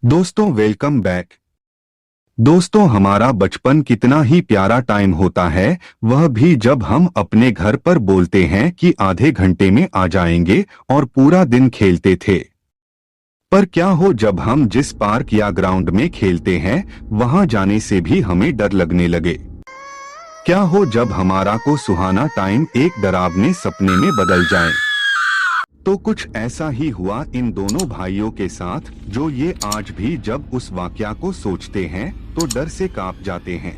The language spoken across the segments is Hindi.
दोस्तों वेलकम बैक। दोस्तों हमारा बचपन कितना ही प्यारा टाइम होता है, वह भी जब हम अपने घर पर बोलते हैं कि आधे घंटे में आ जाएंगे और पूरा दिन खेलते थे। पर क्या हो जब हम जिस पार्क या ग्राउंड में खेलते हैं वहां जाने से भी हमें डर लगने लगे। क्या हो जब हमारा को सुहाना टाइम एक डरावने सपने में बदल जाए। तो कुछ ऐसा ही हुआ इन दोनों भाइयों के साथ, जो ये आज भी जब उस वाकया को सोचते हैं तो डर से कांप जाते हैं।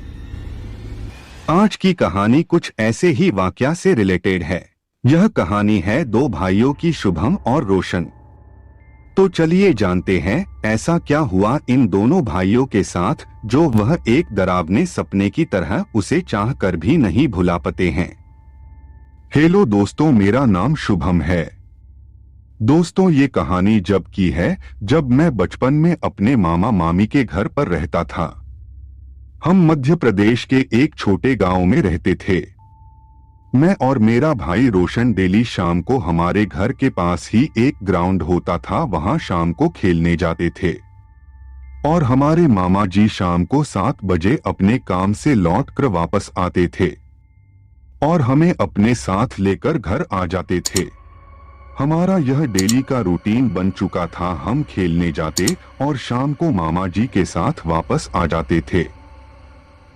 आज की कहानी कुछ ऐसे ही वाकया से रिलेटेड है। यह कहानी है दो भाइयों की, शुभम और रोशन। तो चलिए जानते हैं ऐसा क्या हुआ इन दोनों भाइयों के साथ, जो वह एक डरावने सपने की तरह उसे चाह कर भी नहीं भुला पाते हैं। हेलो दोस्तों, मेरा नाम शुभम है। दोस्तों ये कहानी जब की है जब मैं बचपन में अपने मामा मामी के घर पर रहता था। हम मध्य प्रदेश के एक छोटे गांव में रहते थे। मैं और मेरा भाई रोशन डेली शाम को हमारे घर के पास ही एक ग्राउंड होता था, वहां शाम को खेलने जाते थे। और हमारे मामा जी शाम को 7 बजे अपने काम से लौट कर वापस आते थे और हमें अपने साथ लेकर घर आ जाते थे। हमारा यह डेली का रूटीन बन चुका था। हम खेलने जाते और शाम को मामा जी के साथ वापस आ जाते थे।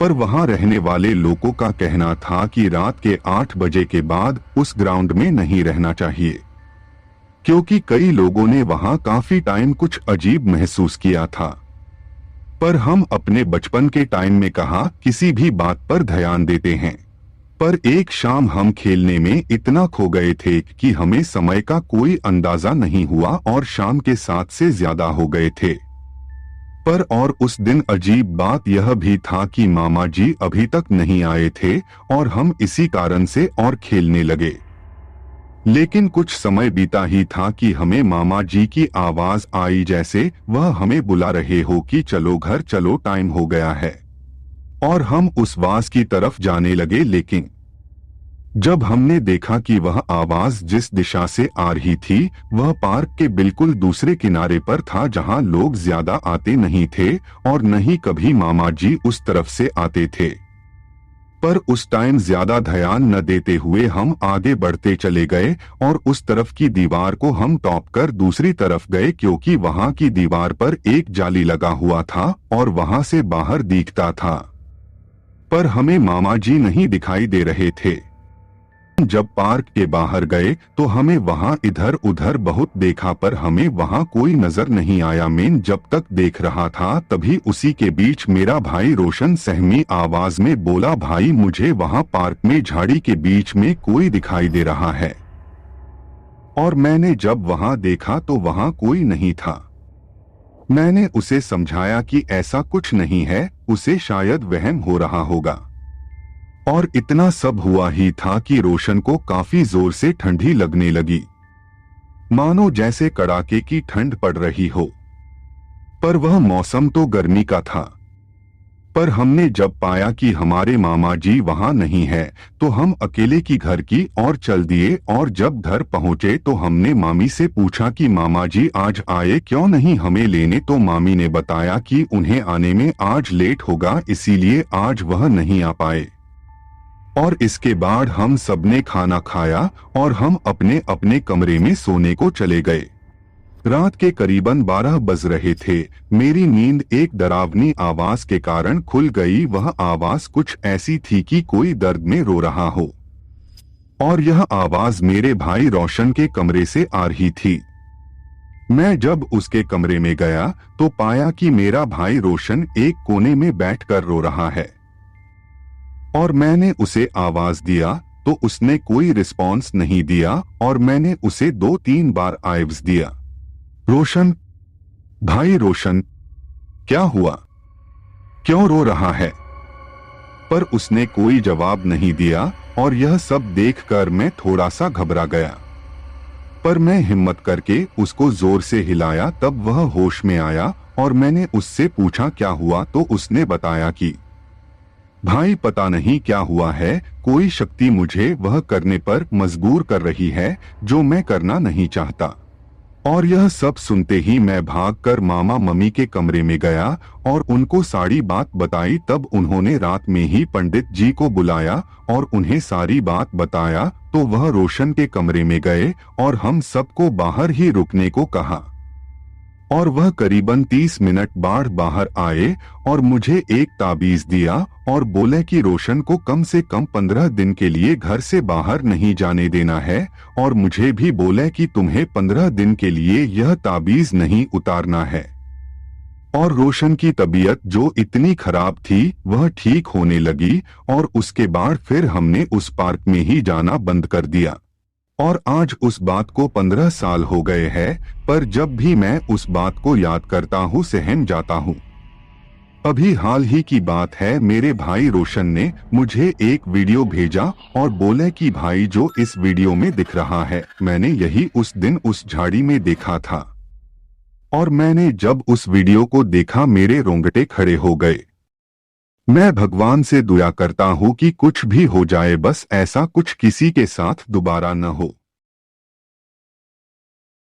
पर वहां रहने वाले लोगों का कहना था कि रात के 8 बजे के बाद उस ग्राउंड में नहीं रहना चाहिए, क्योंकि कई लोगों ने वहां काफी टाइम कुछ अजीब महसूस किया था। पर हम अपने बचपन के टाइम में कहा किसी भी बात पर ध्यान देते हैं। पर एक शाम हम खेलने में इतना खो गए थे कि हमें समय का कोई अंदाजा नहीं हुआ और शाम के 7 से ज्यादा हो गए थे। पर और उस दिन अजीब बात यह भी था कि मामा जी अभी तक नहीं आए थे और हम इसी कारण से और खेलने लगे। लेकिन कुछ समय बीता ही था कि हमें मामा जी की आवाज आई, जैसे वह हमें बुला रहे हो कि चलो घर चलो, टाइम हो गया है। और हम उस आवाज की तरफ जाने लगे, लेकिन जब हमने देखा कि वह आवाज जिस दिशा से आ रही थी वह पार्क के बिल्कुल दूसरे किनारे पर था, जहां लोग ज्यादा आते नहीं थे और न ही कभी मामा जी उस तरफ से आते थे। पर उस टाइम ज्यादा ध्यान न देते हुए हम आगे बढ़ते चले गए और उस तरफ की दीवार को हम टॉप कर दूसरी तरफ गए, क्योंकि वहां की दीवार पर एक जाली लगा हुआ था और वहां से बाहर दिखता था। पर हमें मामा जी नहीं दिखाई दे रहे थे। जब पार्क के बाहर गए तो हमें वहां इधर उधर बहुत देखा, पर हमें वहां कोई नजर नहीं आया। मैं जब तक देख रहा था तभी उसी के बीच मेरा भाई रोशन सहमी आवाज में बोला, भाई मुझे वहां पार्क में झाड़ी के बीच में कोई दिखाई दे रहा है। और मैंने जब वहां देखा तो वहां कोई नहीं था। मैंने उसे समझाया कि ऐसा कुछ नहीं है, उसे शायद वहम हो रहा होगा। और इतना सब हुआ ही था कि रोशन को काफी जोर से ठंडी लगने लगी, मानो जैसे कड़ाके की ठंड पड़ रही हो। पर वह मौसम तो गर्मी का था। पर हमने जब पाया कि हमारे मामा जी वहां नहीं है तो हम अकेले की घर की ओर चल दिए। और जब घर पहुंचे तो हमने मामी से पूछा कि मामा जी आज आए क्यों नहीं हमें लेने, तो मामी ने बताया कि उन्हें आने में आज लेट होगा, इसीलिए आज वह नहीं आ पाए। और इसके बाद हम सबने खाना खाया और हम अपने अपने कमरे में सोने को चले गए। रात के करीबन 12 बज रहे थे। मेरी नींद एक डरावनी आवाज के कारण खुल गई। वह आवाज कुछ ऐसी थी कि कोई दर्द में रो रहा हो, और यह आवाज मेरे भाई रोशन के कमरे से आ रही थी। मैं जब उसके कमरे में गया तो पाया कि मेरा भाई रोशन एक कोने में बैठकर रो रहा है। और मैंने उसे आवाज दिया तो उसने कोई रिस्पॉन्स नहीं दिया और मैंने उसे 2-3 बार आवाज दिया, रोशन, भाई रोशन, क्या हुआ, क्यों रो रहा है? पर उसने कोई जवाब नहीं दिया और यह सब देखकर मैं थोड़ा सा घबरा गया। पर मैं हिम्मत करके उसको जोर से हिलाया, तब वह होश में आया और मैंने उससे पूछा क्या हुआ, तो उसने बताया कि भाई पता नहीं क्या हुआ है, कोई शक्ति मुझे वह करने पर मजबूर कर रही है जो मैं करना नहीं चाहता। और यह सब सुनते ही मैं भागकर मामा मम्मी के कमरे में गया और उनको सारी बात बताई। तब उन्होंने रात में ही पंडित जी को बुलाया और उन्हें सारी बात बताया। तो वह रोशन के कमरे में गए और हम सबको बाहर ही रुकने को कहा और वह करीबन 30 मिनट बाद बाहर आए और मुझे एक ताबीज दिया और बोले कि रोशन को कम से कम 15 दिन के लिए घर से बाहर नहीं जाने देना है और मुझे भी बोले कि तुम्हें 15 दिन के लिए यह ताबीज नहीं उतारना है। और रोशन की तबीयत जो इतनी खराब थी वह ठीक होने लगी और उसके बाद फिर हमने उस पार्क में ही जाना बंद कर दिया। और आज उस बात को 15 साल हो गए हैं, पर जब भी मैं उस बात को याद करता हूँ सहम जाता हूँ। अभी हाल ही की बात है, मेरे भाई रोशन ने मुझे एक वीडियो भेजा और बोले कि भाई जो इस वीडियो में दिख रहा है मैंने यही उस दिन उस झाड़ी में देखा था। और मैंने जब उस वीडियो को देखा मेरे रोंगटे खड़े हो गए। मैं भगवान से दुआ करता हूँ कि कुछ भी हो जाए बस ऐसा कुछ किसी के साथ दोबारा न हो।